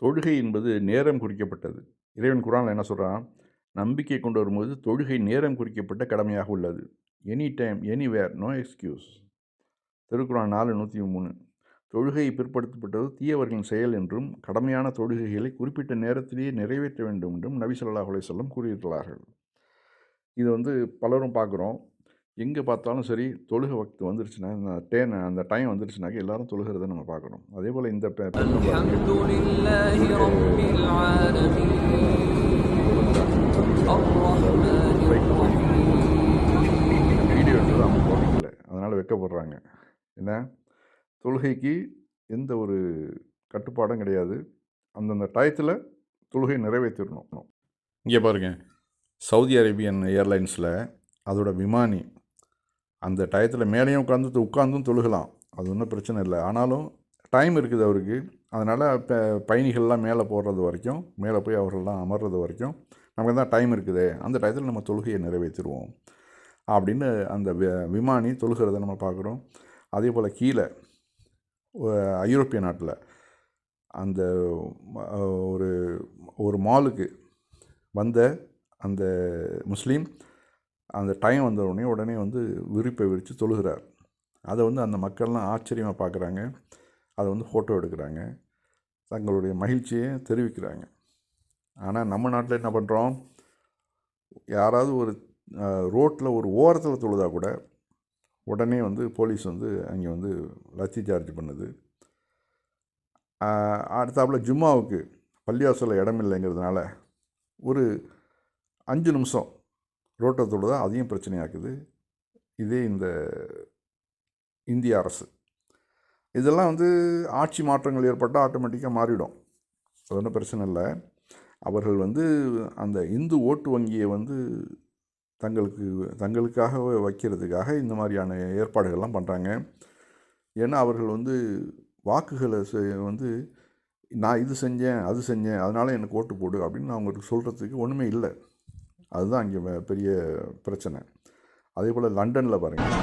தொழுகை என்பது நேரம் குறிக்கப்பட்டது. இறைவன் குர்ஆன்ல என்ன சொல்றான்? நம்பிக்கை கொண்டு வரும்போது தொழுகை நேரம் குறிக்கப்பட்ட கடமையாக உள்ளது. Any time, anywhere, no excuse. திருக்குர்ஆன் 4:103. தொழுகை பிற்படுத்தப்பட்டது தீயவர்களின் செயல் என்றும், கடமையான தொழுகைகளை குறிப்பிட்ட நேரத்திலேயே நிறைவேற்ற வேண்டும் என்றும் நபி ஸல்லல்லாஹு அலைஹி வஸல்லம் கூறியிருக்கிறார்கள். இது பலரும் பார்க்குறோம். எங்கே பார்த்தாலும் சரி, தொழுகை வக்த் வந்துருச்சுன்னா, அந்த டைம் வந்துருச்சுனாக்க எல்லாரும் தொழுகிறத நம்ம பார்க்குறோம். அதேபோல் இந்த பெண்ணை வீடியோ எடுத்தது அவங்க போட்டிக்கல, அதனால் வெட்கப்படுறாங்க. என்ன, தொழுகைக்கு எந்த ஒரு கட்டுப்பாடும் கிடையாது. அந்தந்த டயத்தில் தொழுகை நிறைவேற்றிடணும். இங்கே பாருங்கள், சவுதி அரேபியன் ஏர்லைன்ஸில் அதோட விமானி அந்த டயத்தில் மேலேயும் உட்காந்தும் தொழுகலாம், அது ஒன்றும் பிரச்சனை இல்லை. ஆனாலும் டைம் இருக்குது அவருக்கு. அதனால் இப்போ பயணிகள்லாம் மேலே போடுறது வரைக்கும், மேலே போய் அவர்கள்லாம் அமர்றது வரைக்கும் நமக்கு தான் டைம் இருக்குது, அந்த டயத்தில் நம்ம தொழுகையை நிறைவேற்றிடுவோம் அப்படின்னு அந்த விமானி தொழுகிறத நம்ம பார்க்குறோம். அதே போல் கீழே ஐரோப்பிய நாட்டில் அந்த ஒரு ஒரு மாலுக்கு வந்த அந்த முஸ்லீம் அந்த டைம் வந்த உடனே விரிப்பை விரித்து தொழுகிறார். அதை அந்த மக்கள்லாம் ஆச்சரியமாக பார்க்குறாங்க. அதை ஃபோட்டோ எடுக்கிறாங்க, தங்களுடைய மகிழ்ச்சியை தெரிவிக்கிறாங்க. ஆனால் நம்ம நாட்டில் என்ன பண்ணுறோம்? யாராவது ஒரு ரோட்டில் ஒரு ஓரத்தில் தொழுதா கூட உடனே போலீஸ் அங்கே லத்தி சார்ஜ் பண்ணுது. அடுத்தாப்புல ஜும்மாவுக்கு பள்ளிவாசலில் இடம் இல்லைங்கிறதுனால ஒரு 5 நிமிஷம் ரோட்டை தொழுதா அதையும் பிரச்சனையாக்குது. இதே இந்த இந்திய அரசு. இதெல்லாம் ஆட்சி மாற்றங்கள் ஏற்பட்டால் ஆட்டோமேட்டிக்காக மாறிடும், அது ஒன்றும் பிரச்சனை இல்லை. அவர்கள் அந்த இந்து ஓட்டு வங்கியை தங்களுக்காக வைக்கிறதுக்காக இந்த மாதிரியான ஏற்பாடுகள்லாம் பண்ணுறாங்க. ஏன்னா அவர்கள் வாக்குகளை நான் இது செஞ்சேன், அது செஞ்சேன், அதனால் எனக்கு ஓட்டு போடு அப்படின்னு அவங்களுக்கு சொல்கிறதுக்கு ஒன்றுமே இல்லை. அதுதான் இங்கே பெரிய பிரச்சனை. அதே போல் லண்டனில் பாருங்கள்,